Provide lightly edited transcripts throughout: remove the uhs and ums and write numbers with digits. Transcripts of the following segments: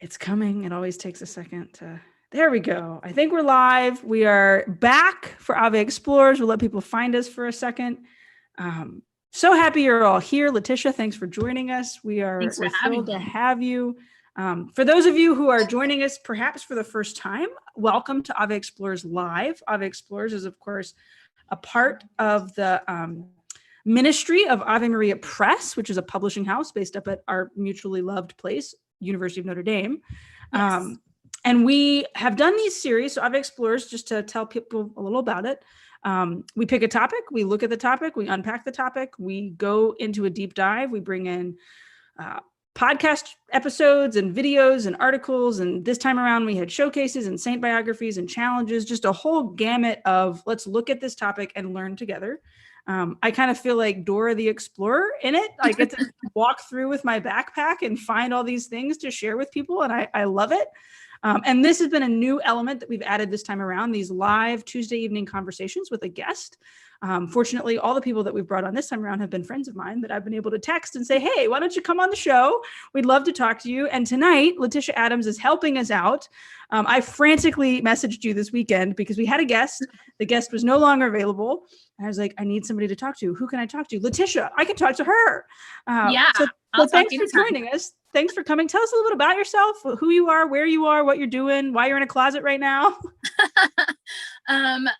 It's coming. It always takes a second to... There we go. I think we're live. We are back for Ave Explores. We'll let people find us for a second. So happy you're all here. Leticia, thanks for joining us. We're thrilled to have you. For those of you who are joining us perhaps for the first time, welcome to Ave Explores Live. Ave Explores is, of course, a part of the ministry of Ave Maria Press, which is a publishing house based up at our mutually loved place, University of Notre Dame. Yes. And we have done these series, so Ave Explores, just to tell people a little about it. We pick a topic, we look at the topic, we unpack the topic, we go into a deep dive, we bring in podcast episodes and videos and articles. And this time around, we had showcases and saint biographies and challenges, just a whole gamut of let's look at this topic and learn together. I kind of feel like Dora the Explorer in it. I get to walk through with my backpack and find all these things to share with people. And I love it. And this has been a new element that we've added this time around, these live Tuesday evening conversations with a guest. Fortunately, all the people that we've brought on this time around have been friends of mine that I've been able to text and say, hey, why don't you come on the show? We'd love to talk to you. And tonight, Leticia Adams is helping us out. I frantically messaged you this weekend because we had a guest. The guest was no longer available. And I was like, I need somebody to talk to. Who can I talk to? Leticia, I can talk to her. So thanks for joining us. Thanks for coming. Tell us a little bit about yourself, who you are, where you are, what you're doing, why you're in a closet right now.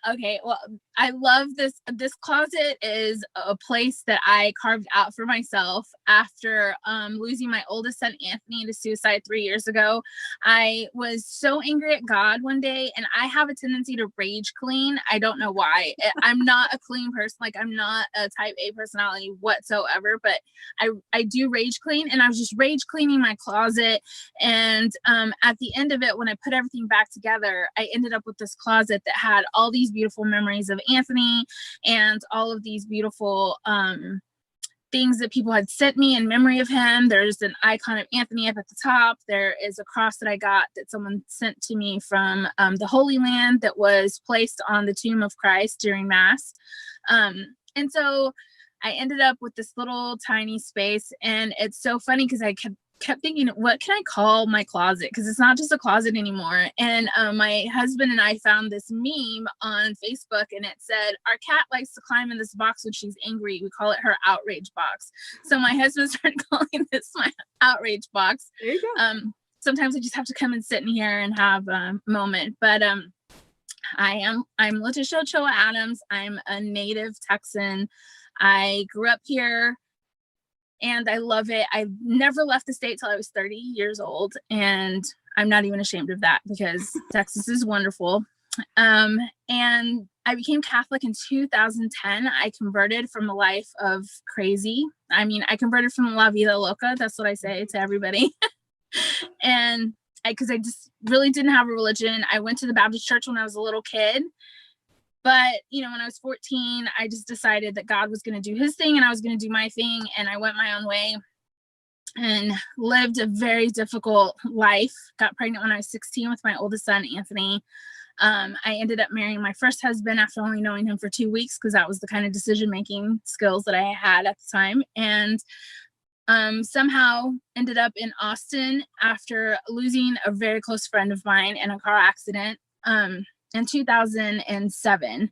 Okay. Well, I love this. This closet is a place that I carved out for myself after losing my oldest son, Anthony, to suicide 3 years ago. I was so angry at God one day, and I have a tendency to rage clean. I don't know why. I'm not a clean person. Like, I'm not a type A personality whatsoever, but I do rage clean, and I was just rage cleaning my closet. And at the end of it, when I put everything back together, I ended up with this closet that had all these beautiful memories of Anthony and all of these beautiful things that people had sent me in memory of him. There's an icon of Anthony up at the top. There is a cross that I got that someone sent to me from the Holy Land that was placed on the tomb of Christ during Mass. And so I ended up with this little tiny space, and it's so funny because I kept thinking, what can I call my closet? Because it's not just a closet anymore. And my husband and I found this meme on Facebook, and it said, our cat likes to climb in this box when she's angry. We call it her outrage box. So my husband started calling this my outrage box. There you go. Sometimes I just have to come and sit in here and have a moment. But I'm Leticia Ochoa Adams. I'm a native Texan. I grew up here, and I love it. I never left the state till I was 30 years old, and I'm not even ashamed of that because Texas is wonderful. And I became Catholic in 2010. I converted from a life of crazy. I mean, I converted from La Vida Loca. That's what I say to everybody. And because I just really didn't have a religion. I went to the Baptist church when I was a little kid. But, you know, when I was 14, I just decided that God was going to do his thing and I was going to do my thing. And I went my own way and lived a very difficult life. Got pregnant when I was 16 with my oldest son, Anthony. I ended up marrying my first husband after only knowing him for 2 weeks because that was the kind of decision-making skills that I had at the time. And somehow ended up in Austin after losing a very close friend of mine in a car accident. In 2007.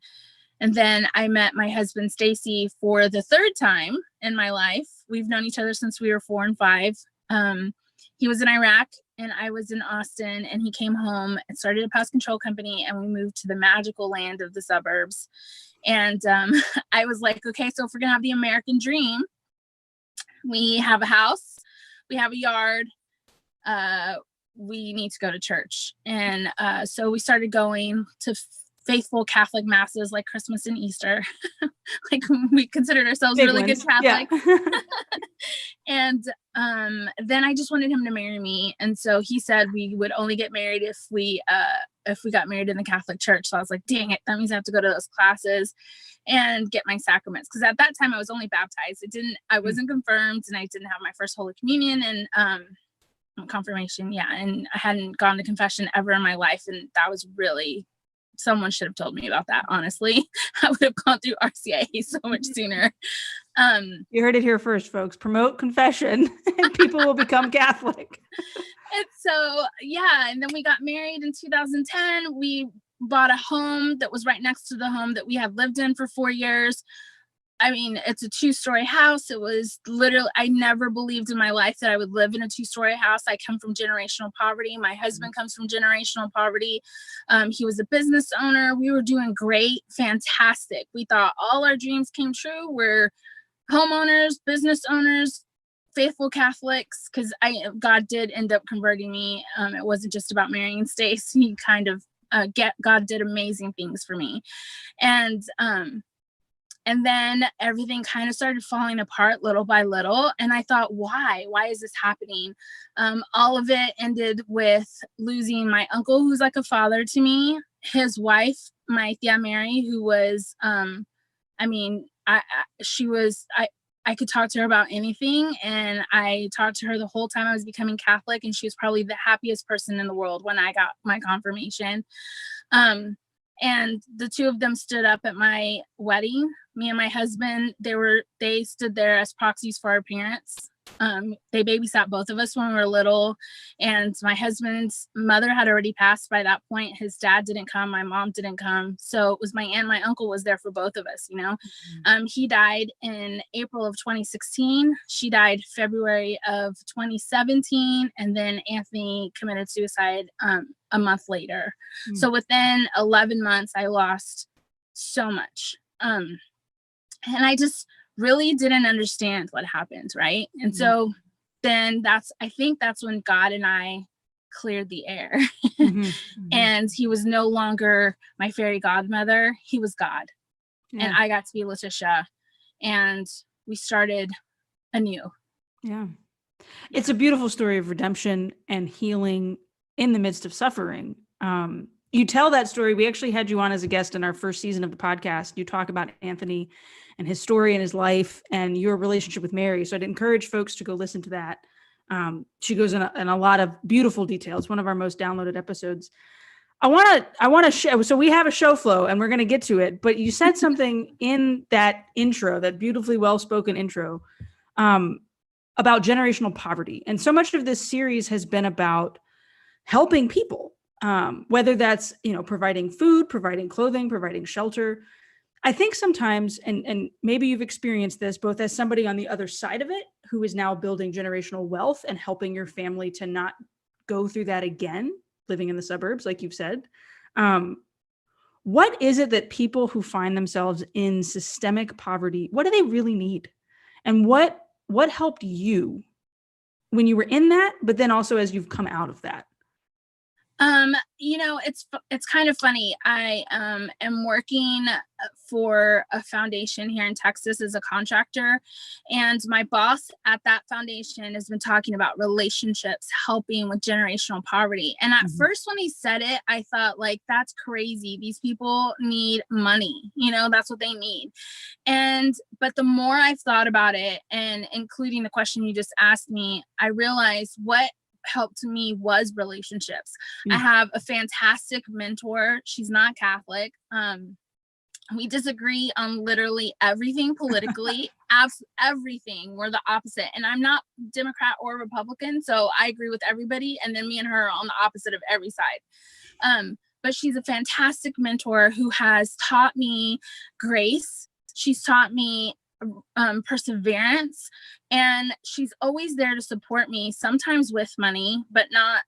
And then I met my husband, Stacy, for the third time in my life. We've known each other since we were 4 and 5. He was in Iraq and I was in Austin, and he came home and started a pest control company, and we moved to the magical land of the suburbs. And I was like, okay, so if we're gonna have the American dream, we have a house, we have a yard, we need to go to church. And so we started going to faithful Catholic masses like Christmas and Easter. Like, we considered ourselves Big really ones. good Catholics. Yeah. And then I just wanted him to marry me. And so he said we would only get married if we got married in the Catholic Church. So I was like, dang it, that means I have to go to those classes and get my sacraments. Because at that time I was only baptized. I wasn't confirmed, and I didn't have my first Holy Communion and confirmation. Yeah. And I hadn't gone to confession ever in my life. And that was really, someone should have told me about that. Honestly, I would have gone through RCIA so much sooner. You heard it here first, folks. Promote confession and people will become Catholic. And so, yeah. And then we got married in 2010. We bought a home that was right next to the home that we had lived in for 4 years. I mean, it's a 2-story house. It was literally, I never believed in my life that I would live in a 2-story house. I come from generational poverty. My husband comes from generational poverty. He was a business owner. We were doing great, fantastic. We thought all our dreams came true. We're homeowners, business owners, faithful Catholics, because God did end up converting me. It wasn't just about marrying Stace. He kind of God did amazing things for me. And then everything kind of started falling apart little by little. And I thought, why is this happening? All of it ended with losing my uncle, who's like a father to me, his wife, my tia Mary, who was, I could talk to her about anything. And I talked to her the whole time I was becoming Catholic. And she was probably the happiest person in the world when I got my confirmation. And the two of them stood up at my wedding. Me and my husband, they stood there as proxies for our parents. They babysat both of us when we were little, and my husband's mother had already passed by that point. His dad didn't come, my mom didn't come. So it was my aunt, my uncle was there for both of us, you know. He died in April of 2016. She died February of 2017. And then Anthony committed suicide a month later. So within 11 months, I lost so much. And I just really didn't understand what happened, right? And so then I think that's when God and I cleared the air. And he was no longer my fairy godmother. He was God. And I got to be Leticia. And we started anew. Yeah. It's a beautiful story of redemption and healing in the midst of suffering. You tell that story. We actually had you on as a guest in our first season of the podcast. You talk about Anthony and his story and his life and your relationship with Mary. So I'd encourage folks to go listen to that. She goes in a lot of beautiful details. One of our most downloaded episodes. I want to share. So we have a show flow and we're going to get to it, but you said something in that intro, that beautifully well-spoken intro, about generational poverty. And so much of this series has been about helping people, whether that's, providing food, providing clothing, providing shelter. I think sometimes, and maybe you've experienced this both as somebody on the other side of it, who is now building generational wealth and helping your family to not go through that again, living in the suburbs, like you've said. What is it that people who find themselves in systemic poverty, what do they really need? And what helped you when you were in that, but then also as you've come out of that? It's kind of funny. I am working for a foundation here in Texas as a contractor, and my boss at that foundation has been talking about relationships helping with generational poverty. And at first when he said it, I thought, like, that's crazy. These people need money, that's what they need. But the more I've thought about it, and including the question you just asked me, I realized what helped me was relationships. I have a fantastic mentor. She's not Catholic. We disagree on literally everything politically, everything. We're the opposite. And I'm not Democrat or Republican, so I agree with everybody. And then me and her are on the opposite of every side. But she's a fantastic mentor who has taught me grace. She's taught me perseverance, and she's always there to support me, sometimes with money, but not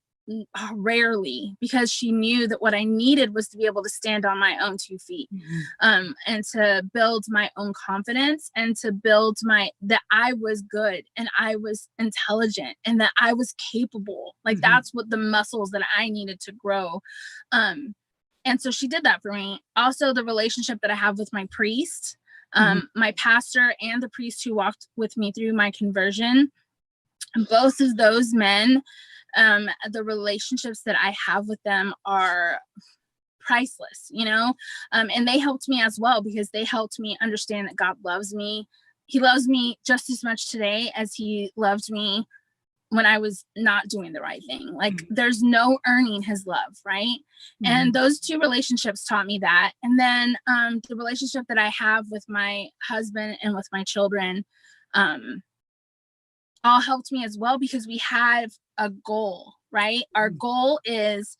rarely, because she knew that what I needed was to be able to stand on my own 2 feet, and to build my own confidence, and to build that I was good and I was intelligent and that I was capable. Like that's what the muscles that I needed to grow. And so she did that for me. Also, the relationship that I have with my priest, my pastor and the priest who walked with me through my conversion, both of those men, the relationships that I have with them are priceless, and they helped me as well, because they helped me understand that God loves me. He loves me just as much today as he loved me when I was not doing the right thing. Like there's no earning his love, right? And those two relationships taught me that. And then the relationship that I have with my husband and with my children all helped me as well, because we have a goal. right? Our goal is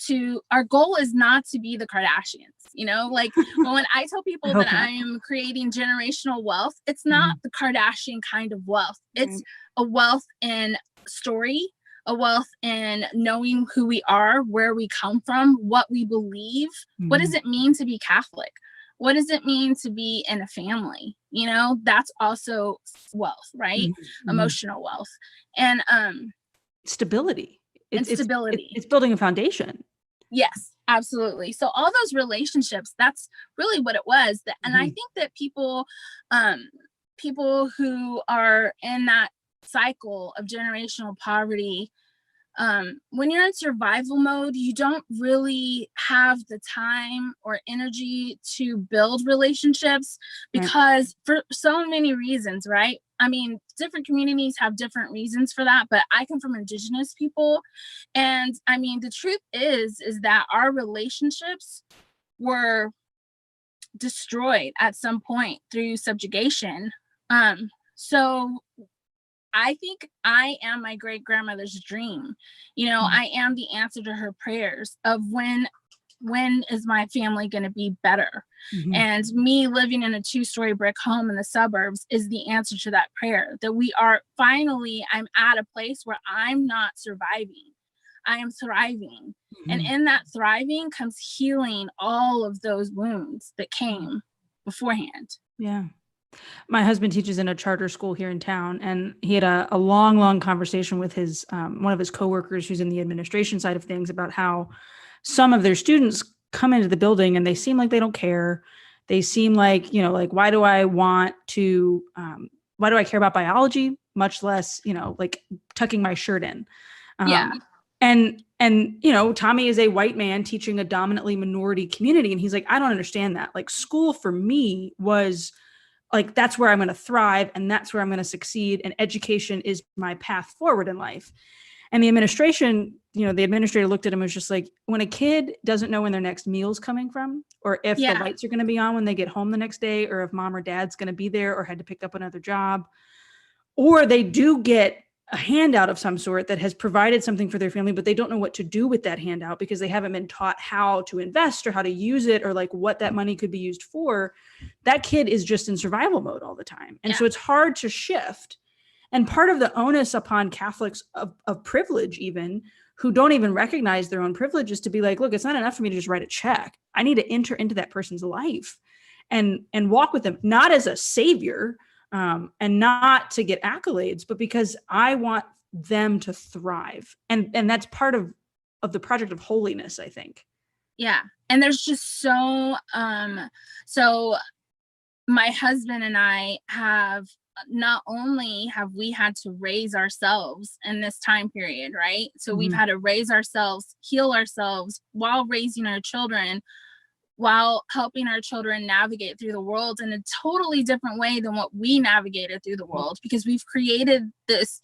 not to be the Kardashians, you know, like when I tell people that I am creating generational wealth, it's not the Kardashian kind of wealth. It's a wealth in story, a wealth in knowing who we are, where we come from, what we believe. What does it mean to be Catholic? What does it mean to be in a family? You know, that's also wealth, right? Emotional wealth and stability. Stability. It's building a foundation. Yes, absolutely. So all those relationships, that's really what it was. And I think that people who are in that cycle of generational poverty, when you're in survival mode, you don't really have the time or energy to build relationships because for so many reasons, right? I mean, different communities have different reasons for that, but I come from Indigenous people. And I mean, the truth is that our relationships were destroyed at some point through subjugation. So I think I am my great grandmother's dream. You know, I am the answer to her prayers of when is my family going to be better? And me living in a 2-story brick home in the suburbs is the answer to that prayer, that we are finally, I'm at a place where I'm not surviving. I am thriving. And in that thriving comes healing all of those wounds that came beforehand. Yeah. My husband teaches in a charter school here in town, and he had a long conversation with his one of his coworkers who's in the administration side of things about how some of their students come into the building and they seem like they don't care. They seem like, you know, like, why do I care about biology, much less, you know, like tucking my shirt in. And, you know, Tommy is a white man teaching a dominantly minority community. And he's like, I don't understand that. Like, school for me was like, that's where I'm going to thrive and that's where I'm going to succeed. And education is my path forward in life. And the administration, you know, the administrator looked at him and was just like, when a kid doesn't know when their next meal's coming from, or if the lights are going to be on when they get home the next day, or if mom or dad's going to be there or had to pick up another job, or they do get a handout of some sort that has provided something for their family, but they don't know what to do with that handout because they haven't been taught how to invest or how to use it or like what that money could be used for, that kid is just in survival mode all the time. And so it's hard to shift. And part of the onus upon Catholics of privilege, even who don't even recognize their own privilege, is to be like, look, it's not enough for me to just write a check. I need to enter into that person's life and walk with them, not as a savior, and not to get accolades, but because I want them to thrive. And that's part of the project of holiness, I think. Yeah. And there's just so my husband and I have, not only have we had to raise ourselves in this time period, right? So we've had to raise ourselves, heal ourselves while raising our children, while helping our children navigate through the world in a totally different way than what we navigated through the world, because we've created this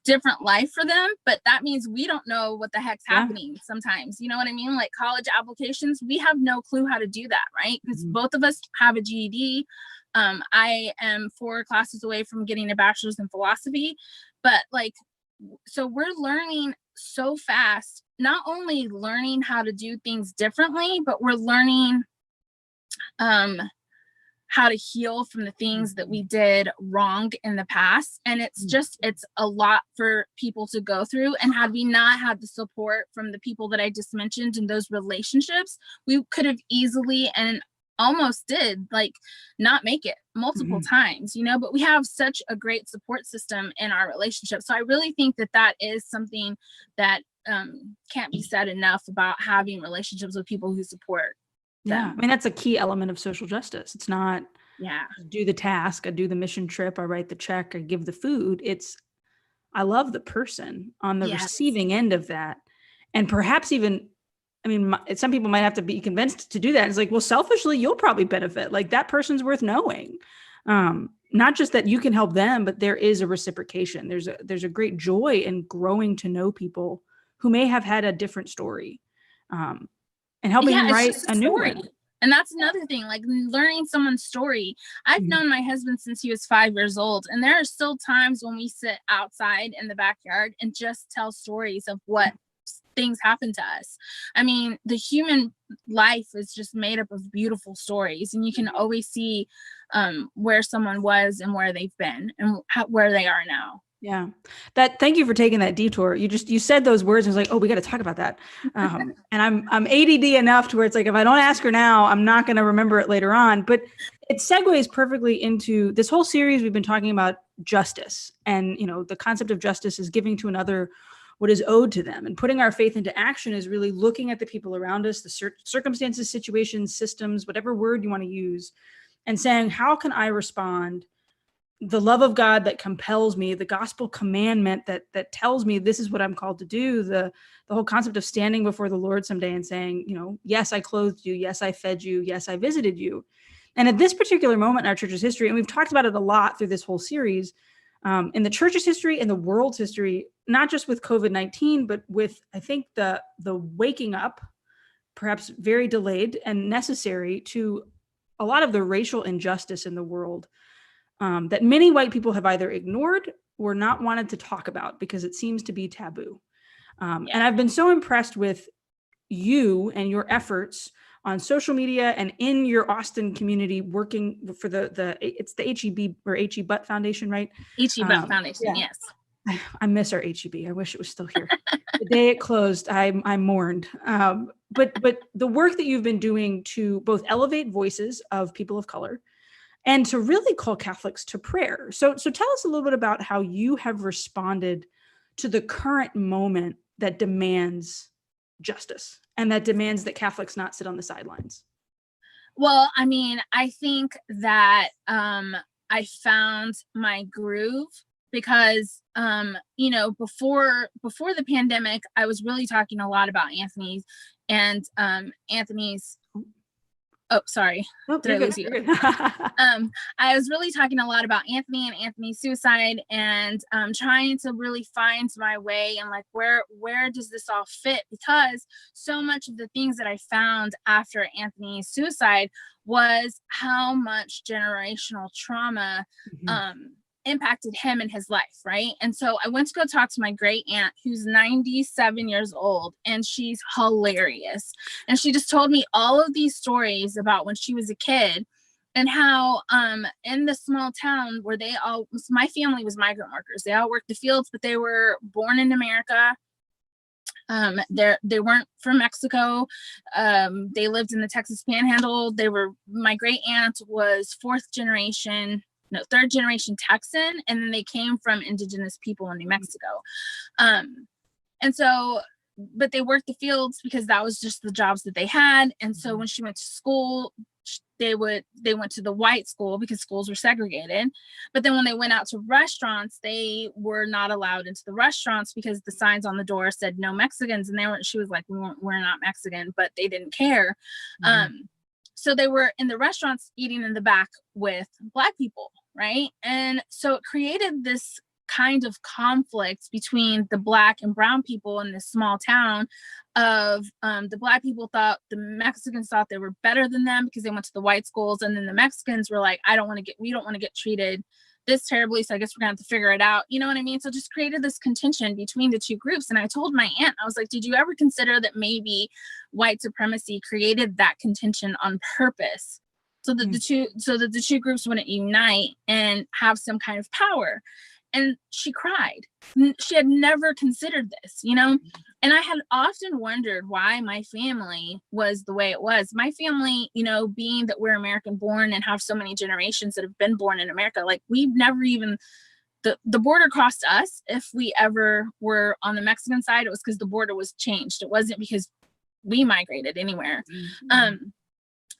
different life for them. But that means we don't know what the heck's happening sometimes. You know what I mean? Like college applications, we have no clue how to do that, right? Because both of us have a GED. I am 4 classes away from getting a bachelor's in philosophy, but like, so we're learning so fast, not only learning how to do things differently, but we're learning how to heal from the things that we did wrong in the past. And it's a lot for people to go through. And had we not had the support from the people that I just mentioned in those relationships, we could have easily and almost did like not make it multiple times, you know, but we have such a great support system in our relationship. So I really think that is something that can't be said enough about having relationships with people who support them. I mean, that's a key element of social justice. It's not do the task, I do the mission trip, I write the check, I give the food. It's I love the person on the receiving end of that. And perhaps even, I mean, some people might have to be convinced to do that. It's like, well, selfishly, you'll probably benefit. Like that person's worth knowing. Not just that you can help them, but there is a reciprocation. There's a great joy in growing to know people who may have had a different story, and helping them write a new one. And that's another thing, like learning someone's story. I've known my husband since he was 5 years old. And there are still times when we sit outside in the backyard and just tell stories of what things happen to us. I mean, the human life is just made up of beautiful stories, and you can always see where someone was and where they've been and where they are now. Yeah. Thank you for taking that detour. You said those words and I was like, oh, we got to talk about that. And I'm ADD enough to where it's like, if I don't ask her now, I'm not going to remember it later on. But it segues perfectly into this whole series. We've been talking about justice, and, the concept of justice is giving to another what is owed to them, and putting our faith into action is really looking at the people around us, the circumstances, situations, systems, whatever word you want to use, and saying, how can I respond? The love of God that compels me, the gospel commandment that tells me this is what I'm called to do, the whole concept of standing before the Lord someday and saying, yes, I clothed you, yes, I fed you, yes, I visited you. And at this particular moment in our church's history, and we've talked about it a lot through this whole series, in the church's history and the world's history, not just with COVID-19, but with, I think, the waking up, perhaps very delayed and necessary, to a lot of the racial injustice in the world, that many white people have either ignored or not wanted to talk about because it seems to be taboo. And I've been so impressed with you and your efforts on social media and in your Austin community, working for it's the HEB or HE Butt Foundation, right? HE Butt Foundation, yeah. Yes. I miss our HEB. I wish it was still here. The day it closed, I mourned. But the work that you've been doing to both elevate voices of people of color and to really call Catholics to prayer. So tell us a little bit about how you have responded to the current moment that demands justice and that demands that Catholics not sit on the sidelines. Well, I mean, I think that I found my groove because before the pandemic, I was really talking a lot about Anthony's. Oh, sorry. Nope, Did I lose you? I was really talking a lot about Anthony and Anthony's suicide, and trying to really find my way and like where does this all fit, because so much of the things that I found after Anthony's suicide was how much generational trauma impacted him in his life, right? And so I went to go talk to my great aunt, who's 97 years old, and she's hilarious. And she just told me all of these stories about when she was a kid and how in the small town where my family was migrant workers. They all worked the fields, but they were born in America. They weren't from Mexico. They lived in the Texas Panhandle. My great aunt was third generation Texan, and then they came from indigenous people in New Mexico. And so, but they worked the fields because that was just the jobs that they had. And so when she went to school, they went to the white school because schools were segregated. But then when they went out to restaurants, they were not allowed into the restaurants because the signs on the door said no Mexicans. And she was like, we're not Mexican, but they didn't care. So they were in the restaurants eating in the back with Black people, right? And so it created this kind of conflict between the Black and brown people in this small town of the Black people thought the Mexicans thought they were better than them because they went to the white schools, and then the Mexicans were like, we don't want to get treated this terribly, so I guess we're gonna have to figure it out. You know what I mean? So just created this contention between the two groups. And I told my aunt, I was like, did you ever consider that maybe white supremacy created that contention on purpose so that the two groups wouldn't unite and have some kind of power? And she cried. She had never considered this, and I had often wondered why my family was the way it was. My family, being that we're American born and have so many generations that have been born in America, like we've never even, the border crossed us. If we ever were on the Mexican side, it was because the border was changed. It wasn't because we migrated anywhere.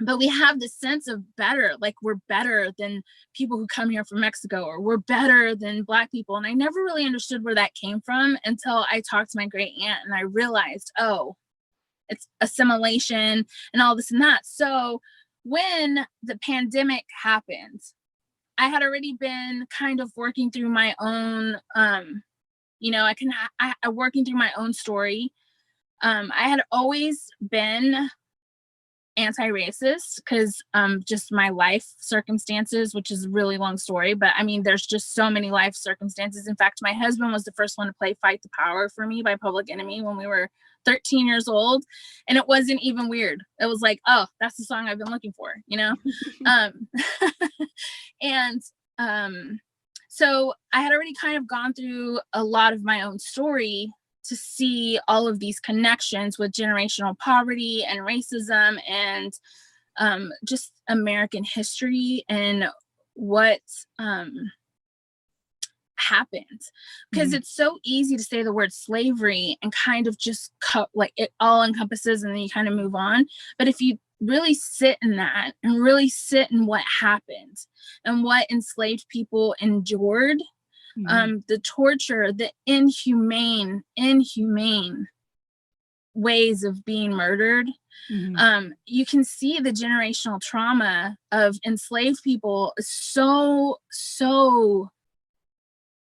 But we have this sense of better, like we're better than people who come here from Mexico, or we're better than Black people. And I never really understood where that came from until I talked to my great aunt, and I realized, oh, it's assimilation and all this and that. So when the pandemic happened, I had already been kind of working through my own, working through my own story. I had always been anti-racist because just my life circumstances, which is a really long story, but I mean there's just so many life circumstances. In fact, my husband was the first one to play Fight the Power for me by Public Enemy when we were 13 years old, and it wasn't even weird. It was like, oh, that's the song I've been looking for, you know. And so I had already kind of gone through a lot of my own story to see all of these connections with generational poverty and racism and just American history and what happened. Because it's so easy to say the word slavery and kind of just like it all encompasses and then you kind of move on. But if you really sit in that and really sit in what happened and what enslaved people endured, the torture, the inhumane ways of being murdered, you can see the generational trauma of enslaved people is so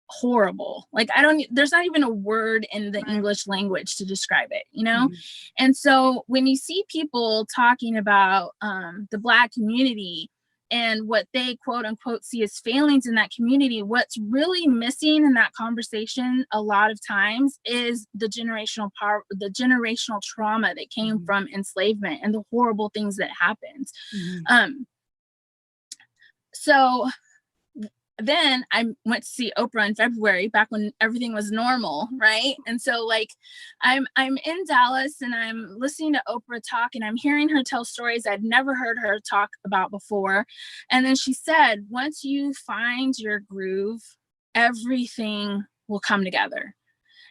horrible. Like there's not even a word in the English language to describe it, you know? And so when you see people talking about the Black community and what they quote unquote see as failings in that community, what's really missing in that conversation a lot of times is the generational power, the generational trauma that came from enslavement and the horrible things that happened. So then I went to see Oprah in February, back when everything was normal, right? And so like I'm in Dallas and I'm listening to Oprah talk and I'm hearing her tell stories I'd never heard her talk about before. And then she said, once you find your groove, everything will come together.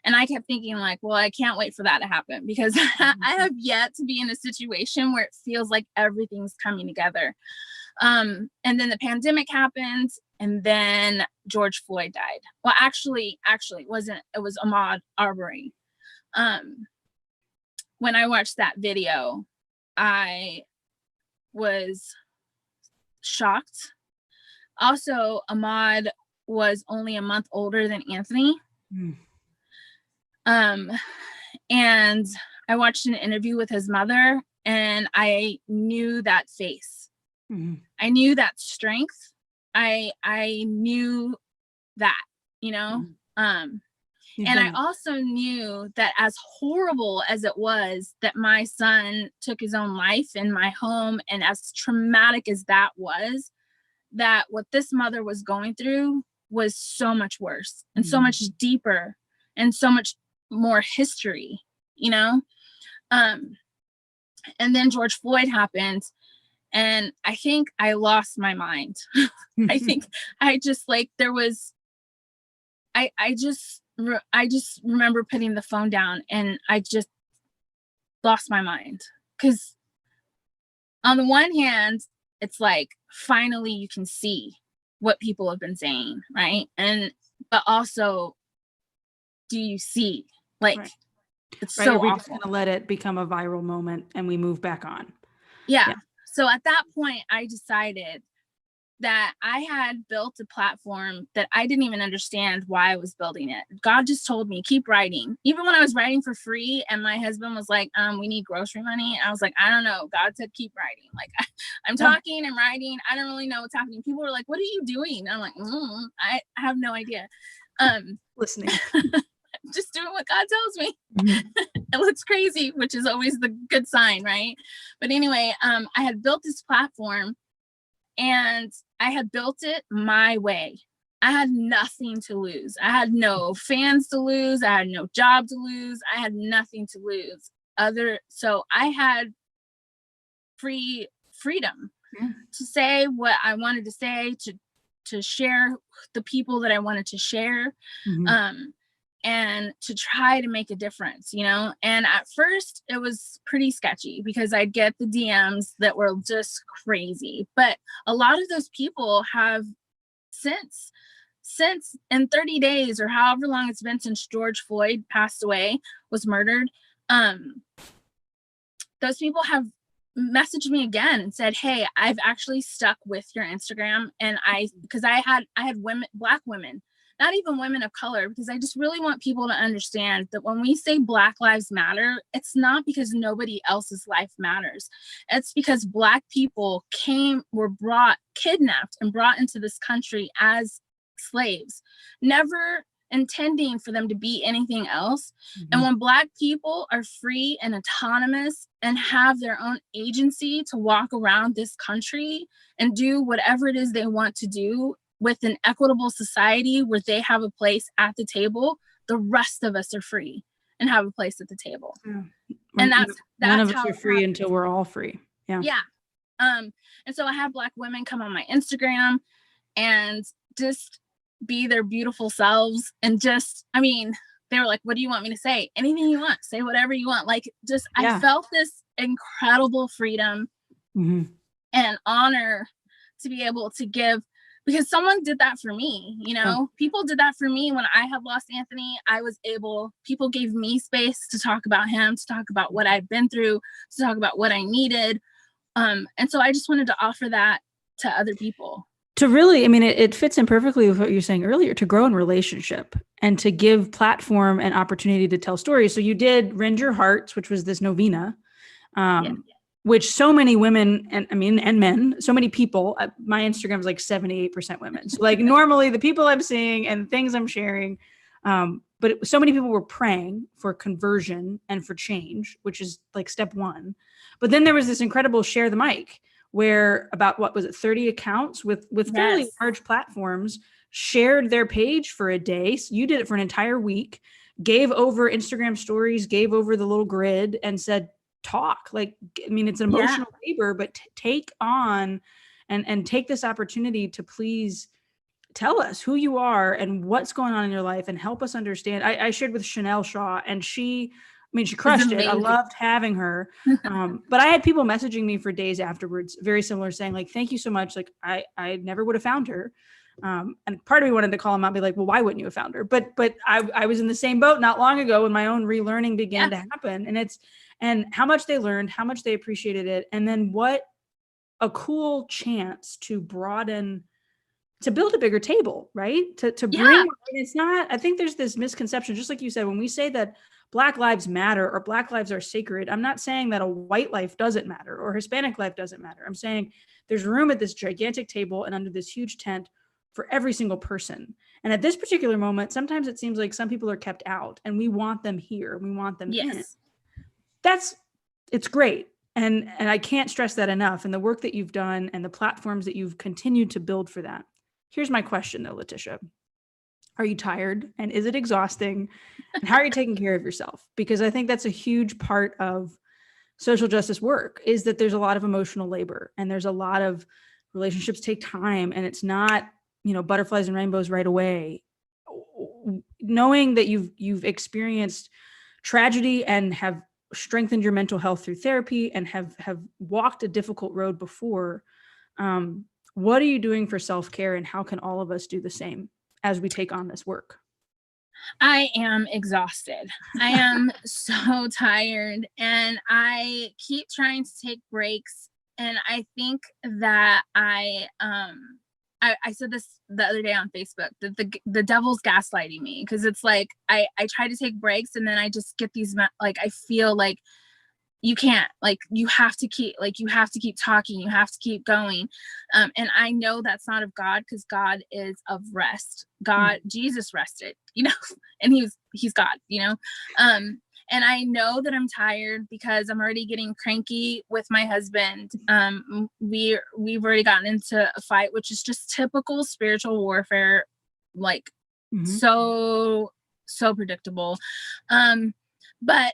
And I kept thinking like, well, I can't wait for that to happen because I have yet to be in a situation where it feels like everything's coming together. And then the pandemic happened, and then George Floyd died. Well, actually it wasn't, it was Ahmaud Arbery. When I watched that video, I was shocked. Also, Ahmaud was only a month older than Anthony. And I watched an interview with his mother and I knew that face. I knew that strength. I knew that, you know, and I also knew that as horrible as it was that my son took his own life in my home, and as traumatic as that was, that what this mother was going through was so much worse and so much deeper and so much more history, you know? And then George Floyd happened. And I think I lost my mind. I think I just like, there was, I just remember putting the phone down and I just lost my mind. Because on the one hand, it's like, finally you can see what people have been saying, right? But also, do you see? Like, it's so we're awful. just gonna let it become a viral moment and we move back on. Yeah. So at that point, I decided that I had built a platform that I didn't even understand why I was building it. God just told me, keep writing. Even when I was writing for free and my husband was like, we need grocery money. I was like, I don't know. God said, keep writing. Like I'm talking and writing. I don't really know what's happening. People were like, what are you doing? And I'm like, I have no idea. Listening. Just doing what God tells me. It looks crazy, which is always the good sign, right? But anyway, I had built this platform and I had built it my way. I had nothing to lose. I had no fans to lose. I had no job to lose. I had nothing to lose. So I had freedom to say what I wanted to say, to share the people that I wanted to share. And to try to make a difference, you know? And at first it was pretty sketchy because I'd get the DMs that were just crazy. But a lot of those people have since in 30 days or however long it's been since George Floyd passed away, was murdered, those people have messaged me again and said, hey, I've actually stuck with your Instagram. And because I had women, Black women, not even women of color, because I just really want people to understand that when we say Black Lives Matter, it's not because nobody else's life matters. It's because Black people were kidnapped and brought into this country as slaves, never intending for them to be anything else. Mm-hmm. And when Black people are free and autonomous and have their own agency to walk around this country and do whatever it is they want to do with an equitable society where they have a place at the table, the rest of us are free and have a place at the table. Yeah. And that's none of us are free until we're all free. Yeah. Yeah. And so I have Black women come on my Instagram and just be their beautiful selves, and just, I mean, they were like, what do you want me to say? Anything you want, say whatever you want. Like, just, yeah. I felt this incredible freedom and honor to be able to give, because someone did that for me, you know, people did that for me when I had lost Anthony. People gave me space to talk about him, to talk about what I'd been through, to talk about what I needed. And so I just wanted to offer that to other people. To really, I mean, it fits in perfectly with what you were saying earlier, to grow in relationship and to give platform and opportunity to tell stories. So you did Rend Your Hearts, which was this novena, which so many women and men, so many people, my Instagram is like 78% women. So like normally the people I'm seeing and things I'm sharing, but so many people were praying for conversion and for change, which is like step one. But then there was this incredible Share the Mic, where about, 30 accounts with fairly large platforms shared their page for a day. So you did it for an entire week, gave over Instagram stories, gave over the little grid and said, talk. Like, I mean, it's an emotional labor, but take on and take this opportunity to please tell us who you are and what's going on in your life and help us understand. I shared with Chanel Shaw, and she crushed it. I loved having her. But I had people messaging me for days afterwards, very similar, saying like, thank you so much. Like I never would have found her. And part of me wanted to call him out and be like, well, why wouldn't you have found her? But I was in the same boat not long ago when my own relearning began to happen. And how much they learned, how much they appreciated it. And then what a cool chance to broaden, to build a bigger table, right? To bring, and it's not, I think there's this misconception, just like you said, when we say that Black lives matter or Black lives are sacred, I'm not saying that a white life doesn't matter or Hispanic life doesn't matter. I'm saying there's room at this gigantic table and under this huge tent for every single person. And at this particular moment, sometimes it seems like some people are kept out and we want them here. We want them in. It's great. And I can't stress that enough. And the work that you've done and the platforms that you've continued to build for that. Here's my question though, Leticia. Are you tired? And is it exhausting? And how are you taking care of yourself? Because I think that's a huge part of social justice work, is that there's a lot of emotional labor and there's a lot of relationships take time, and it's not, butterflies and rainbows right away. Knowing that you've experienced tragedy and have strengthened your mental health through therapy and have walked a difficult road before, what are you doing for self-care, and how can all of us do the same as we take on this work? I am exhausted. I am so tired, and I keep trying to take breaks. And I think that I said this the other day on Facebook, that the devil's gaslighting me, because it's like I try to take breaks and then I just get these, like, I feel like you can't, like, you have to keep talking, you have to keep going. And I know that's not of God, because God is of rest. Jesus rested, and he's God, and I know that I'm tired because I'm already getting cranky with my husband. We've already gotten into a fight, which is just typical spiritual warfare, like so predictable. But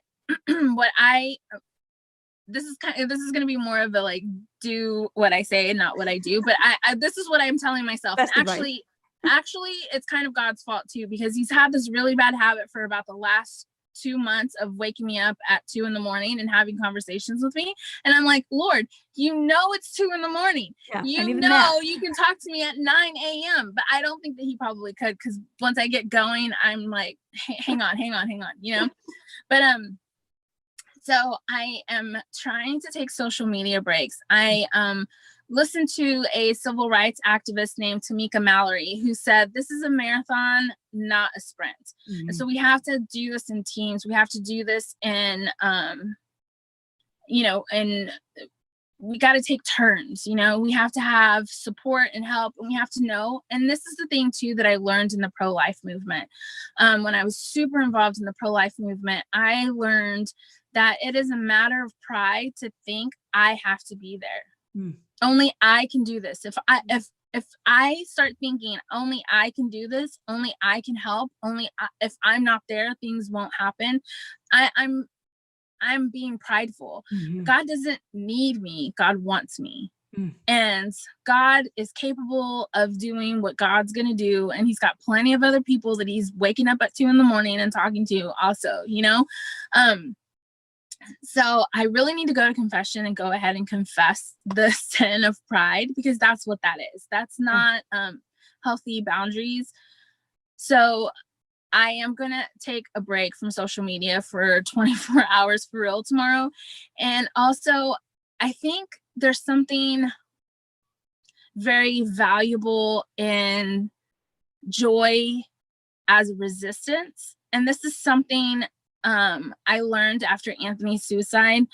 this is going to be more of a, like, do what I say and not what I do. But this is what I'm telling myself. Actually, it's kind of God's fault too, because he's had this really bad habit for about the last 2 months of waking me up at 2 a.m. and having conversations with me. And I'm like, Lord, it's 2 a.m. Yeah, you can talk to me at 9 a.m. But I don't think that he probably could, because once I get going, I'm like, hang on, But so I am trying to take social media breaks. I listened to a civil rights activist named Tamika Mallory, who said, this is a marathon, not a sprint. And so we have to do this in teams. We have to do this in, and we got to take turns, we have to have support and help, and we have to know. And this is the thing too, that I learned in the pro-life movement. When I was super involved in the pro-life movement, I learned that it is a matter of pride to think I have to be there. Only I can do this. If I start thinking only I can do this, only I can help, if I'm not there, things won't happen. I'm being prideful. God doesn't need me. God wants me. And God is capable of doing what God's going to do. And he's got plenty of other people that he's waking up at 2 a.m. and talking to also, So I really need to go to confession and go ahead and confess the sin of pride, because that's what that is. That's not healthy boundaries. So I am going to take a break from social media for 24 hours for real tomorrow. And also, I think there's something very valuable in joy as resistance. And this is something I learned after Anthony's suicide.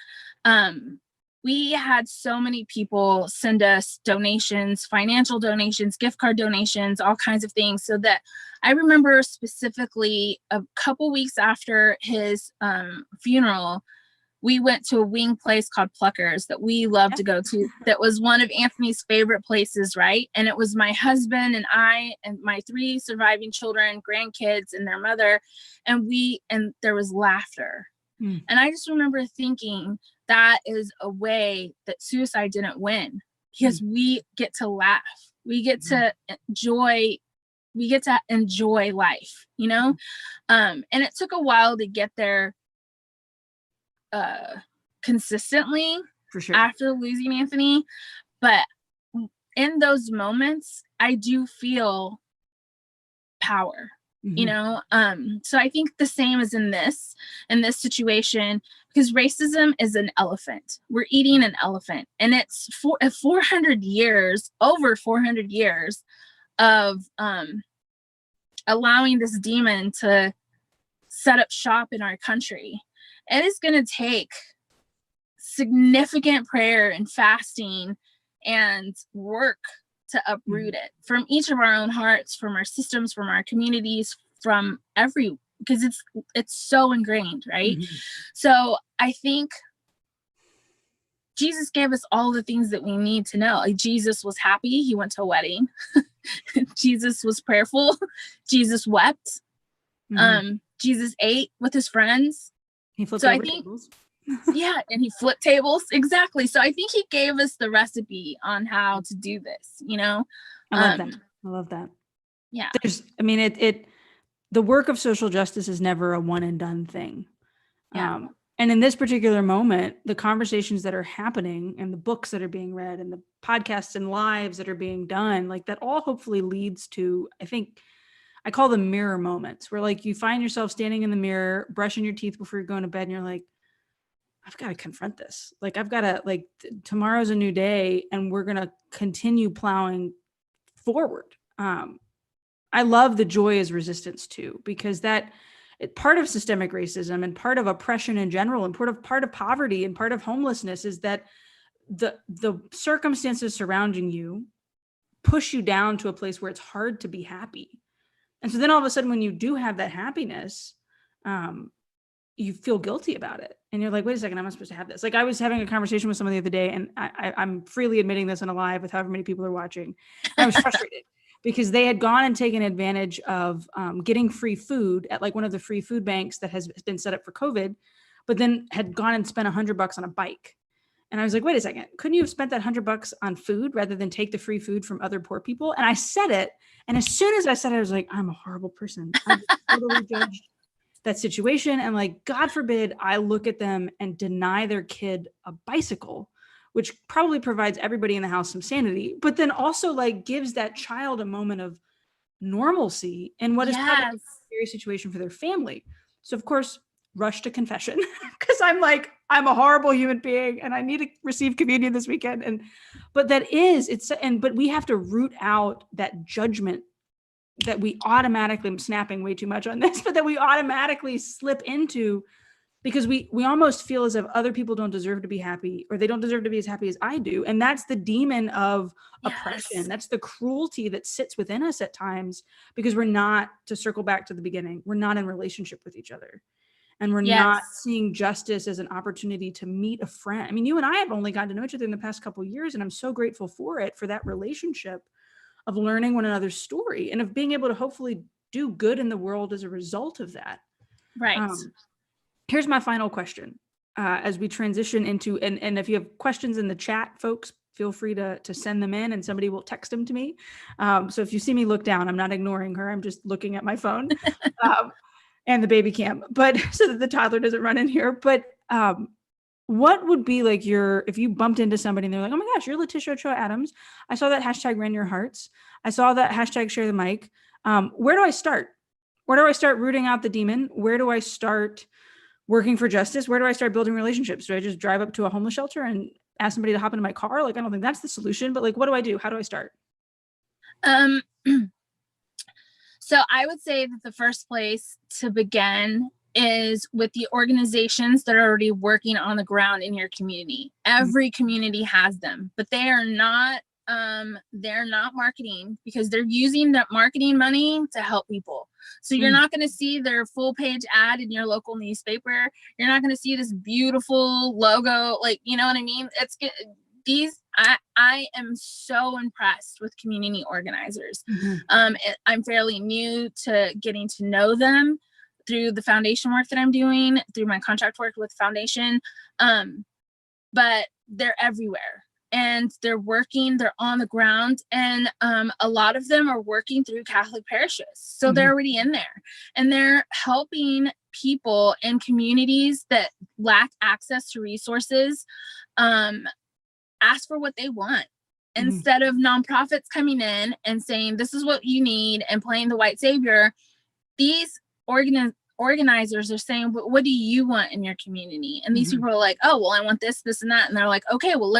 We had so many people send us donations, financial donations, gift card donations, all kinds of things. So that I remember specifically a couple weeks after his funeral, we went to a wing place called Pluckers that we love to go to. That was one of Anthony's favorite places, right? And it was my husband and I and my 3 surviving children, grandkids, and their mother. And there was laughter. And I just remember thinking that is a way that suicide didn't win, because we get to laugh. We get to enjoy life, and it took a while to get there consistently, for sure, after losing Anthony. But in those moments, I do feel power. So I think the same is in this situation, because racism is an elephant. We're eating an elephant, and it's for 400 years, over 400 years of allowing this demon to set up shop in our country. It is going to take significant prayer and fasting and work to uproot it from each of our own hearts, from our systems, from our communities, from because it's so ingrained, right? So I think Jesus gave us all the things that we need to know. Like, Jesus was happy. He went to a wedding. Jesus was prayerful. Jesus wept. Jesus ate with his friends. He flipped over tables. Yeah, and he flipped tables. Exactly. So I think he gave us the recipe on how to do this, I love that. I love that. Yeah. The work of social justice is never a one and done thing. Yeah. And in this particular moment, the conversations that are happening and the books that are being read and the podcasts and lives that are being done, like, that all hopefully leads to, I think, I call them mirror moments, where like you find yourself standing in the mirror, brushing your teeth before you're going to bed, and you're like, I've got to confront this. Like, I've got to, like, tomorrow's a new day, and we're going to continue plowing forward. I love the joy as resistance too, because part of systemic racism and part of oppression in general, and part of poverty and part of homelessness is that the circumstances surrounding you push you down to a place where it's hard to be happy. And so then all of a sudden, when you do have that happiness, you feel guilty about it. And you're like, wait a second, I'm not supposed to have this. Like, I was having a conversation with someone the other day, and I'm freely admitting this on a live with however many people are watching. And I was frustrated because they had gone and taken advantage of getting free food at like one of the free food banks that has been set up for COVID, but then had gone and spent $100 on a bike. And I was like, wait a second, couldn't you have spent that $100 on food rather than take the free food from other poor people? And I said it. And as soon as I said it, I was like, I'm a horrible person. I totally judged that situation. And like, God forbid I look at them and deny their kid a bicycle, which probably provides everybody in the house some sanity, but then also like gives that child a moment of normalcy in what is probably a scary situation for their family. So of course, rush to confession because I'm like, I'm a horrible human being and I need to receive communion this weekend. But we have to root out that judgment that we automatically, I'm snapping way too much on this, but that we automatically slip into because we almost feel as if other people don't deserve to be happy or they don't deserve to be as happy as I do. And that's the demon of oppression. That's the cruelty that sits within us at times because we're not, to circle back to the beginning, we're not in relationship with each other. And we're not seeing justice as an opportunity to meet a friend. I mean, you and I have only gotten to know each other in the past couple of years, and I'm so grateful for it, for that relationship of learning one another's story and of being able to hopefully do good in the world as a result of that. Right. Here's my final question as we transition into, and if you have questions in the chat, folks, feel free to send them in and somebody will text them to me. So if you see me look down, I'm not ignoring her. I'm just looking at my phone and the baby cam, but so that the toddler doesn't run in here. But what would be like if you bumped into somebody and they're like, oh my gosh, you're Leticia Ochoa Adams. I saw that hashtag ran your hearts. I saw that hashtag share the mic. Where do I start? Where do I start rooting out the demon? Where do I start working for justice? Where do I start building relationships? Do I just drive up to a homeless shelter and ask somebody to hop into my car? Like, I don't think that's the solution, but like, what do I do? How do I start? So I would say that the first place to begin is with the organizations that are already working on the ground in your community. Every community has them, but they're not marketing because they're using that marketing money to help people. So you're not going to see their full page ad in your local newspaper. You're not going to see this beautiful logo. Like, you know what I mean? I am so impressed with community organizers. I'm fairly new to getting to know them through the foundation work that I'm doing, through my contract work with foundation. But they're everywhere. And they're on the ground, and a lot of them are working through Catholic parishes. So they're already in there, and they're helping people in communities that lack access to resources ask for what they want. Instead of nonprofits coming in and saying, this is what you need, and playing the white savior, these organizers are saying, what do you want in your community? And these people are like, oh, well, I want this, this, and that. And they're like, okay, well,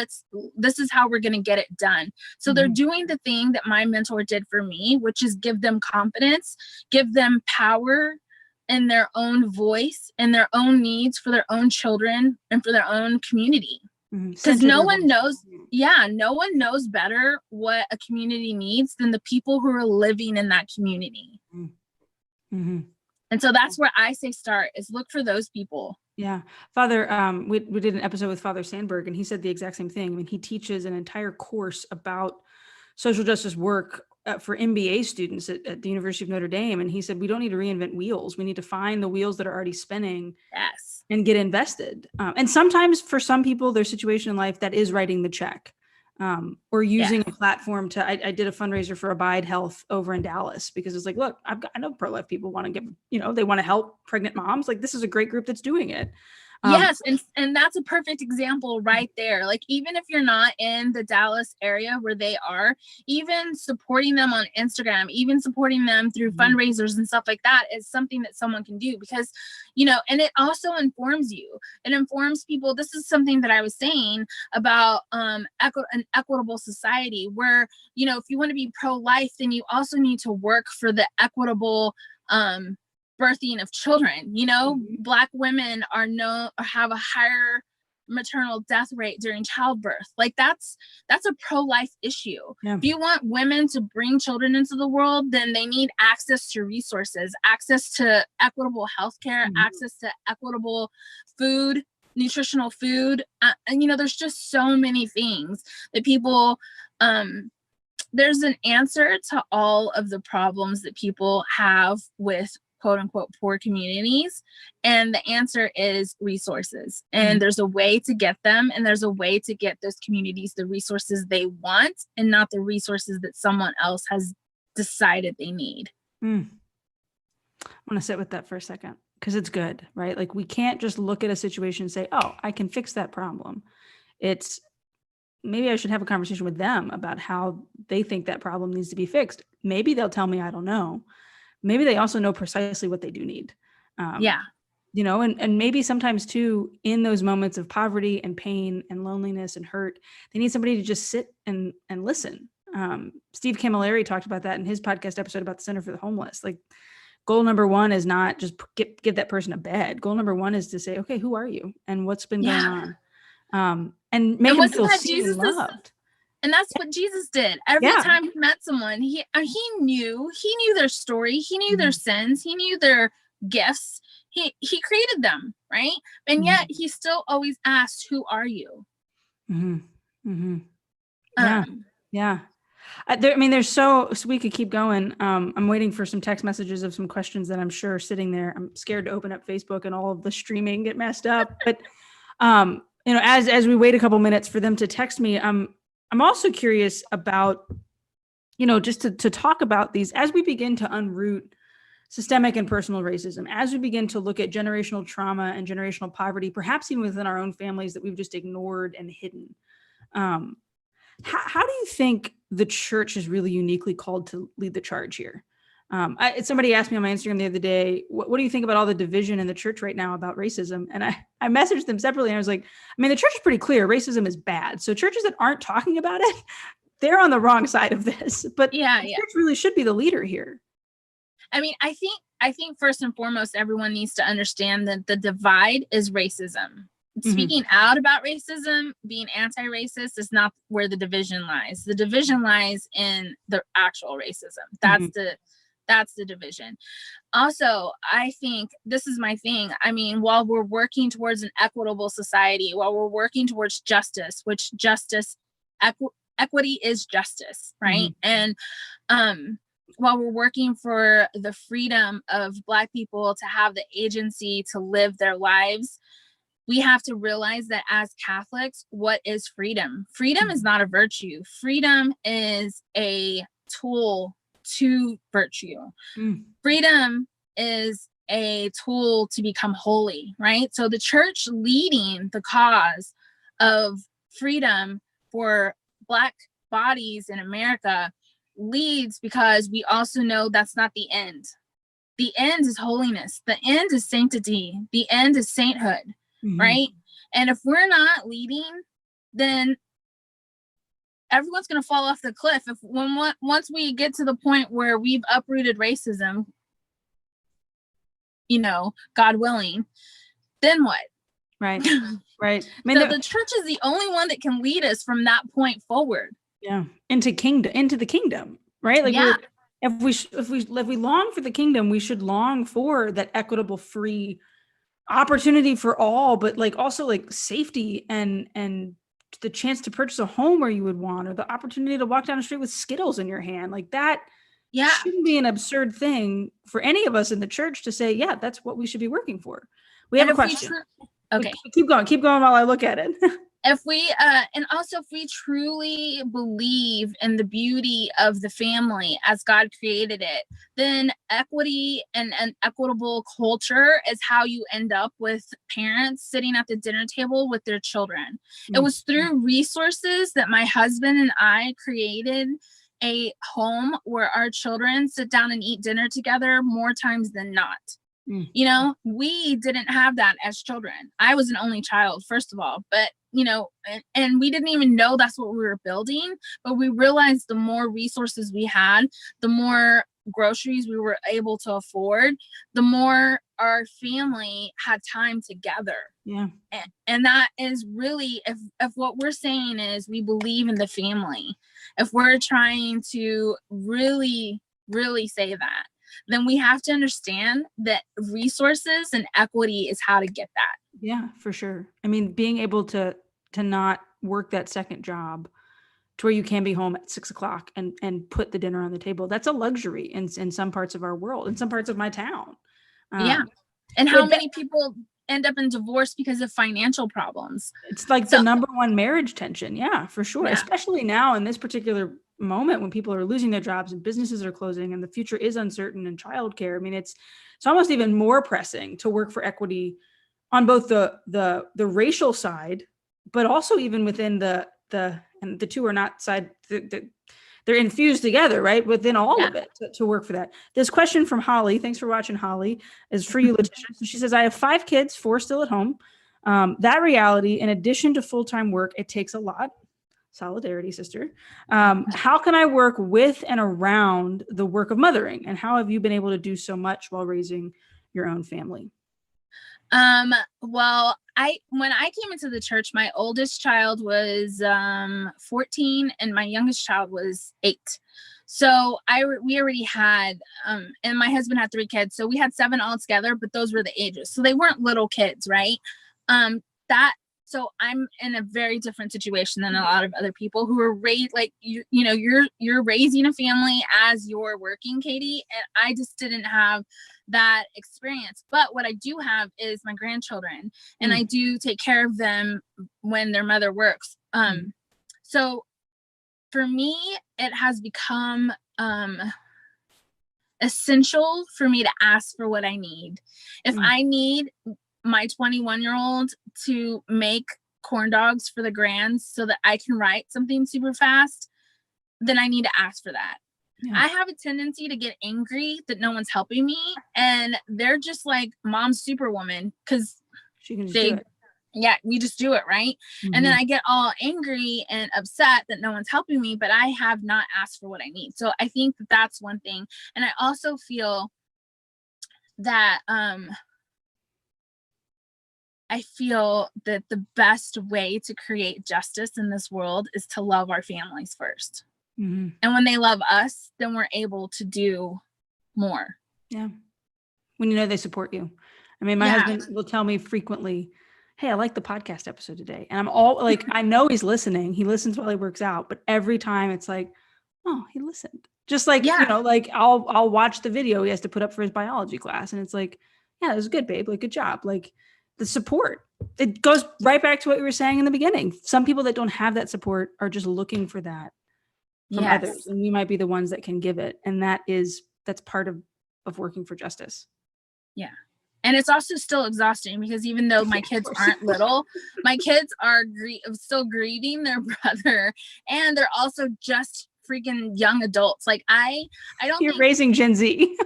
this is how we're going to get it done. So they're doing the thing that my mentor did for me, which is give them confidence, give them power in their own voice and their own needs for their own children and for their own community. Because no one knows better what a community needs than the people who are living in that community. And so that's where I say start, is look for those people. Yeah. Father, we did an episode with Father Sandberg, and he said the exact same thing. I mean, he teaches an entire course about social justice work for MBA students at the University of Notre Dame. And he said, we don't need to reinvent wheels. We need to find the wheels that are already spinning and get invested. And sometimes for some people, their situation in life, that is writing the check. Or using a platform to, I did a fundraiser for Abide Health over in Dallas because it's like, look, I know pro-life people want to give, they want to help pregnant moms. Like, this is a great group that's doing it. Yes. And that's a perfect example right there. Like, even if you're not in the Dallas area where they are, even supporting them on Instagram, even supporting them through fundraisers and stuff like that is something that someone can do because, and it also informs you. It informs people. This is something that I was saying about an equitable society where, if you want to be pro-life, then you also need to work for the equitable birthing of children. Black women have a higher maternal death rate during childbirth. Like, that's a pro-life issue. If you want women to bring children into the world, then they need access to resources, access to equitable healthcare, access to equitable food, nutritional food. And there's just so many things that people there's an answer to all of the problems that people have with quote unquote poor communities, and the answer is resources. And there's a way to get them, and there's a way to get those communities the resources they want and not the resources that someone else has decided they need. I want to sit with that for a second because it's good, right? Like, we can't just look at a situation and say, oh, I can fix that problem. It's maybe I should have a conversation with them about how they think that problem needs to be fixed. Maybe they'll tell me, I don't know. Maybe they also know precisely what they do need. you know, and maybe sometimes too, in those moments of poverty and pain and loneliness and hurt, they need somebody to just sit and listen. Steve Camilleri talked about that in his podcast episode about the Center for the Homeless. Like, goal number one is not just give that person a bed. Goal number one is to say, okay, who are you and what's been going on? And make them feel seen and loved. And that's what Jesus did. Every time he met someone, he knew their story. He knew their sins. He knew their gifts. He created them, right? And yet he still always asked, who are you? Yeah. There's so we could keep going. I'm waiting for some text messages of some questions that I'm sure are sitting there. I'm scared to open up Facebook and all of the streaming get messed up. But, as we wait a couple minutes for them to text me, I'm also curious about, just to talk about these as we begin to unroot systemic and personal racism, as we begin to look at generational trauma and generational poverty, perhaps even within our own families that we've just ignored and hidden. How do you think the church is really uniquely called to lead the charge here? Somebody asked me on my Instagram the other day, what do you think about all the division in the church right now about racism? And I messaged them separately. And I was like, the church is pretty clear. Racism is bad. So churches that aren't talking about it, they're on the wrong side of this. But the church really should be the leader here. I think first and foremost, everyone needs to understand that the divide is racism. Speaking out about racism, being anti-racist is not where the division lies. The division lies in the actual racism. That's the division. Also, I think this is my thing. While we're working towards an equitable society, while we're working towards justice, which equity is justice, right? And while we're working for the freedom of Black people to have the agency to live their lives, we have to realize that as Catholics, what is freedom? Freedom is not a virtue. Freedom is a tool to virtue. Freedom is a tool to become holy, right? So the church leading the cause of freedom for Black bodies in America leads because we also know that's not the end. The end is holiness. The end is sanctity. The end is sainthood. Right? And if we're not leading, then everyone's going to fall off the cliff. Once we get to the point where we've uprooted racism, God willing, then what? Right. So the church is the only one that can lead us from that point forward. Yeah. Into the kingdom, right? If we long for the kingdom, we should long for that equitable, free opportunity for all, but also safety and the chance to purchase a home where you would want, or the opportunity to walk down the street with Skittles in your hand. That shouldn't be an absurd thing for any of us in the church to say, yeah, that's what we should be working for. We have a question. Okay. Keep going while I look at it. If we truly believe in the beauty of the family as God created it, then equity and an equitable culture is how you end up with parents sitting at the dinner table with their children. It was through resources that my husband and I created a home where our children sit down and eat dinner together more times than not. We didn't have that as children. I was an only child, first of all, but and we didn't even know that's what we were building, but we realized the more resources we had, the more groceries we were able to afford, the more our family had time together. Yeah. And that is really, if what we're saying is we believe in the family, if we're trying to really, really say that, then we have to understand that resources and equity is how to get that. Yeah, for sure. Being able to not work that second job to where you can be home at 6:00 and put the dinner on the table. That's a luxury in some parts of our world, in some parts of my town. And how many people end up in divorce because of financial problems? It's the number one marriage tension. Yeah, for sure. Yeah. Especially now in this particular moment when people are losing their jobs and businesses are closing and the future is uncertain in childcare. it's almost even more pressing to work for equity on both the racial side, but also even within the two are not side. they're infused together, right? Within all Yeah. of it to work for that. This question from Holly, thanks for watching, Holly, is for you, Leticia. So she says, I have 5 kids, 4 still at home. That reality, in addition to full-time work, it takes a lot. Solidarity, sister. How can I work with and around the work of mothering? And how have you been able to do so much while raising your own family? Well, when I came into the church, my oldest child was 14 and my youngest child was 8. So we already had, and my husband had 3 kids. So we had 7 altogether, but those were the ages. So they weren't little kids, right? So I'm in a very different situation than a lot of other people who are raised, like, you're raising a family as you're working, Katie. And I just didn't have that experience. But what I do have is my grandchildren, and I do take care of them when their mother works. So for me, it has become essential for me to ask for what I need. If I need my 21-year-old to make corn dogs for the grands so that I can write something super fast, then I need to ask for that. Yeah. I have a tendency to get angry that no one's helping me, and they're just like mom's superwoman because she can just do it. Yeah, we just do it, right? And then I get all angry and upset that no one's helping me, but I have not asked for what I need. So I think that that's one thing. And I also feel that the best way to create justice in this world is to love our families first. And when they love us, then we're able to do more. Yeah. When they support you. I mean, my husband will tell me frequently, hey, I like the podcast episode today. And I'm all like, I know he's listening. He listens while he works out, but every time it's like, oh, he listened. Just like, like I'll watch the video he has to put up for his biology class. And it's like, yeah, it was good, babe. Like, good job. Like, the support, it goes right back to what we were saying in the beginning. Some people that don't have that support are just looking for that from others, and we might be the ones that can give it. And that's part of working for justice. Yeah. And it's also still exhausting because even though my kids aren't little, my kids are still grieving their brother, and they're also just freaking young adults. Like I don't You're raising Gen Z.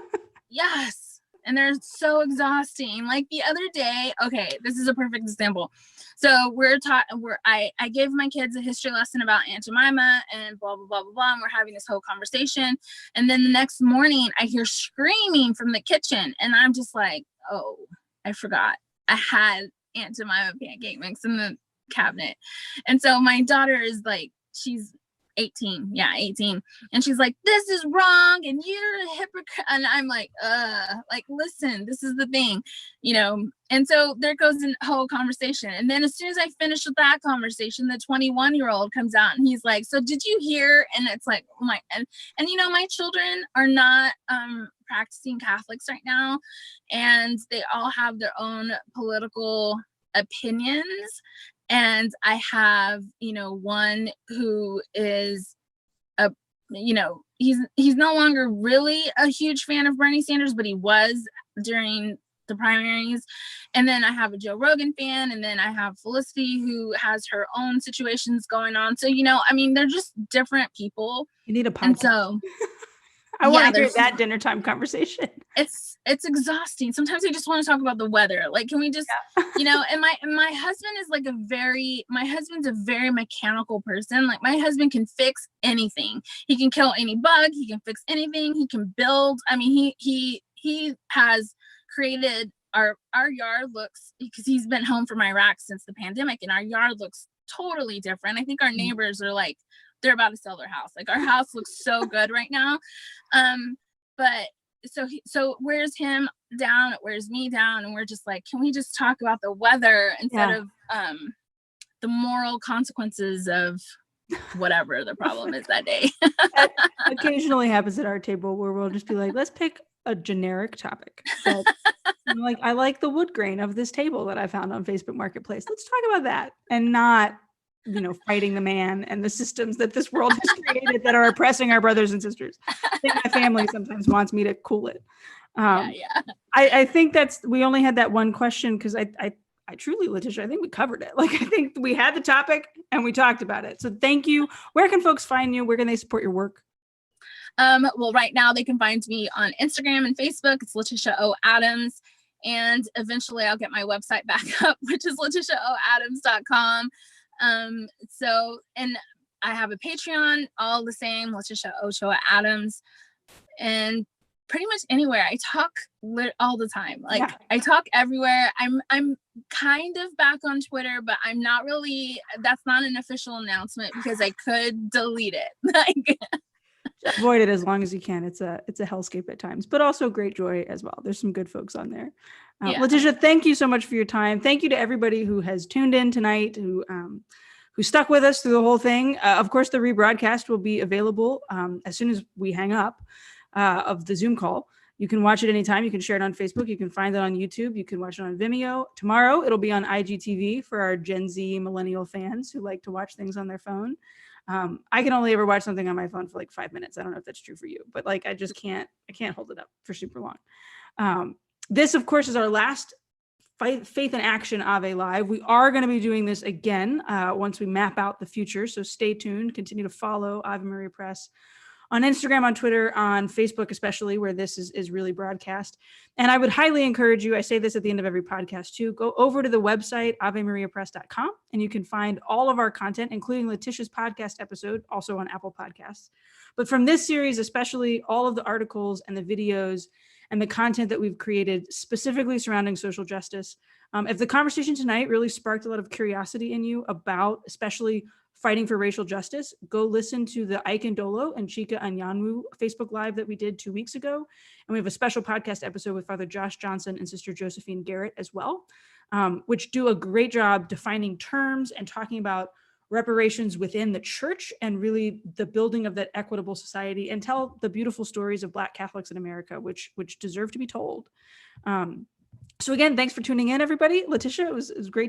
Yes. And they're so exhausting. Like the other day, okay, this is a perfect example. So I gave my kids a history lesson about Aunt Jemima and blah, blah, blah, blah, blah. And we're having this whole conversation. And then the next morning I hear screaming from the kitchen. And I'm just like, oh, I forgot. I had Aunt Jemima pancake mix in the cabinet. And so my daughter is like, she's 18. And she's like, this is wrong. And you're a hypocrite. And I'm like, listen, this is the thing, And so there goes a whole conversation. And then as soon as I finish with that conversation, the 21-year-old comes out and he's like, so did you hear? And it's like, oh my, and my children are not, practicing Catholics right now. And they all have their own political opinions. And I have, one who is he's no longer really a huge fan of Bernie Sanders, but he was during the primaries. And then I have a Joe Rogan fan, and then I have Felicity who has her own situations going on. So, they're just different people. You need a podcast. And so I want to hear that dinner time conversation. It's exhausting. Sometimes I just want to talk about the weather. Like, can we just, and my husband is like my husband's a very mechanical person. Like, my husband can fix anything. He can kill any bug. He can fix anything. He can build. I mean, he has created our yard looks, because he's been home from Iraq since the pandemic, and our yard looks totally different. I think our neighbors are like, they're about to sell their house. Like, our house looks so good right now. But so wears him down, it wears me down. And we're just like, can we just talk about the weather instead of the moral consequences of whatever the problem is that day? That occasionally happens at our table where we'll just be like, let's pick a generic topic. But I like the wood grain of this table that I found on Facebook Marketplace. Let's talk about that, and not fighting the man and the systems that this world has created that are oppressing our brothers and sisters. I think my family sometimes wants me to cool it. I think we only had that one question because I truly, Leticia, I think we covered it. Like, I think we had the topic and we talked about it. So thank you. Where can folks find you? Where can they support your work? Well, right now they can find me on Instagram and Facebook. It's Leticia O Adams. And eventually I'll get my website back up, which is leticiaoadams.com. And I have a Patreon, all the same, Leticia Ochoa Adams. And pretty much anywhere I talk all the time. Like I talk everywhere. I'm kind of back on Twitter, but I'm not really, that's not an official announcement because I could delete it. Like avoid it as long as you can. It's a hellscape at times, but also great joy as well. There's some good folks on there. Leticia, thank you so much for your time. Thank you to everybody who has tuned in tonight, who stuck with us through the whole thing. Of course, the rebroadcast will be available as soon as we hang up of the Zoom call. You can watch it anytime. You can share it on Facebook. You can find it on YouTube. You can watch it on Vimeo. Tomorrow, it'll be on IGTV for our Gen Z millennial fans who like to watch things on their phone. I can only ever watch something on my phone for like 5 minutes. I don't know if that's true for you, but like, I can't hold it up for super long. This, of course, is our last Faith in Action Ave Live. We are going to be doing this again once we map out the future. So stay tuned. Continue to follow Ave Maria Press on Instagram, on Twitter, on Facebook, especially where this is really broadcast. And I would highly encourage you, I say this at the end of every podcast too, go over to the website, avemariapress.com, and you can find all of our content, including Leticia's podcast episode, also on Apple Podcasts. But from this series, especially all of the articles and the videos and the content that we've created specifically surrounding social justice. If the conversation tonight really sparked a lot of curiosity in you about especially fighting for racial justice, go listen to the Ike Ndolo and Chika Anyanwu Facebook Live that we did 2 weeks ago. And we have a special podcast episode with Father Josh Johnson and Sister Josephine Garrett as well, which do a great job defining terms and talking about reparations within the church and really the building of that equitable society, and tell the beautiful stories of Black Catholics in America, which deserve to be told. So again, thanks for tuning in, everybody. Leticia, it was great to